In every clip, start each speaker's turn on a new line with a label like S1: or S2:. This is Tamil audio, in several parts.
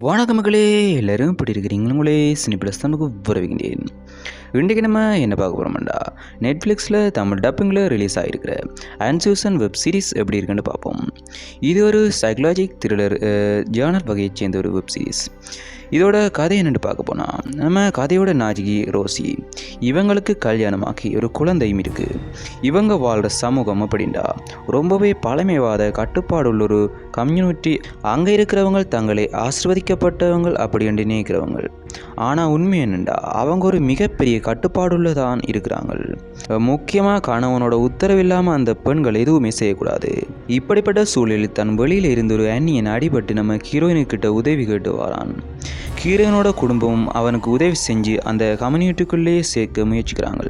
S1: வணக்கம் மக்களே, எல்லாரும் எப்படி இருக்கிறீங்க? உங்களே சினிப்ளஸ் நமக்கு வரவைக்கின்றேன். இன்றைக்கு நம்ம என்ன பார்க்க போகிறோம்டா, நெட்ஃப்ளிக்ஸில் தமிழ் டப்பிங்கில் ரிலீஸ் ஆகிருக்கிற அன்சூசன் வெப் சீரிஸ் எப்படி இருக்குன்னு பார்ப்போம். இது ஒரு சைக்கலாஜிக் த்ரில்லர் ஜேர்னல் வகையைச் சேர்ந்த ஒரு வெப் சீரிஸ். இதோட கதை என்னென்னு பார்க்க போனால், நம்ம கதையோட நாயகி ரோசி, இவங்களுக்கு கல்யாணமாக்கி ஒரு குழந்தையும் இருக்குது. இவங்க வாழ்கிற சமூகம் அப்படின்டா ரொம்பவே பழமைவாத கட்டுப்பாடு உள்ள ஒரு கம்யூனிட்டி. அங்கே இருக்கிறவங்க தங்களை ஆசிர்வதிக்கப்பட்டவங்க அப்படி என்று நினைக்கிறவங்க. ஆனால் உண்மை என்னென்னா, அவங்க ஒரு மிகப்பெரிய கட்டுப்பாடுள்ளதான் இருக்கிறாங்க. முக்கியமாக கணவனோட உத்தரவில்லாமல் அந்த பெண்கள் எதுவுமே செய்யக்கூடாது. இப்படிப்பட்ட சூழலில் தன் வெளியில் இருந்து ஒரு அந்நியன் அடிபட்டு நம்ம ஹீரோயினுக்கிட்ட உதவி கேட்டு வரான். ஹீரோயினோட குடும்பமும் அவனுக்கு உதவி செஞ்சு அந்த கம்யூனிட்டிக்குள்ளேயே சேர்க்க முயற்சிக்கிறாங்க.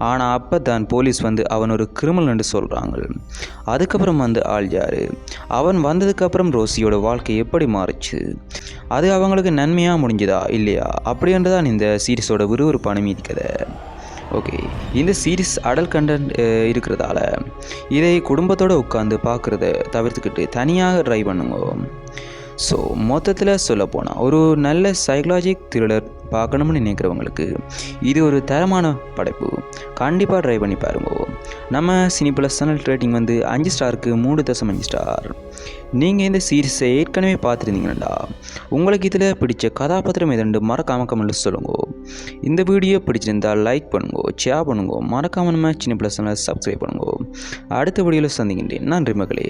S1: ஆனால் அப்போ தான் போலீஸ் வந்து அவன் ஒரு கிரிமினல் என்று சொல்கிறாங்க. அதுக்கப்புறம் வந்து ஆள் யார், அவன் வந்ததுக்கப்புறம் ரோசியோட வாழ்க்கை எப்படி மாறுச்சு, அது அவங்களுக்கு நன்மையாக முடிஞ்சுதா இல்லையா அப்படின்றது தான் இந்த சீரிஸோட விறுவிறுப்பான மீதி கதை. ஓகே, இந்த சீரிஸ் அடல்ட் கண்டென்ட் இருக்கிறதால இதை குடும்பத்தோடு உட்காந்து பார்க்குறத தவிர்த்துக்கிட்டு தனியாக ட்ரை பண்ணுங்க. ஸோ மொத்தத்தில் சொல்லப்போனால் ஒரு நல்ல சைக்கலாஜிக் த்ரில்லர் பார்க்கணும்னு நினைக்கிறவங்களுக்கு இது ஒரு தரமான படைப்பு. கண்டிப்பாக ட்ரை பண்ணி பாருங்க. நம்ம சினிப்ளஸ் சேனல் ரேட்டிங் வந்து 5 ஸ்டாருக்கு 3.5 ஸ்டார். நீங்கள் இந்த சீரிஸை ஏற்கனவே பார்த்துருந்தீங்கன்னா உங்களுக்கு இதில் பிடிச்ச கதாபாத்திரம் எதண்டு மறக்காமல் கமெண்ட்டில் சொல்லுங்க. இந்த வீடியோ பிடிச்சிருந்தால் லைக் பண்ணுங்க, ஷேர் பண்ணுங்க, மறக்காமல் நம்ம சினிப்ளஸ் சேனலை சப்ஸ்கிரைப் பண்ணுங்க. அடுத்த வீடியோவில் சந்திக்கின்றேன். நன்றி மகளே.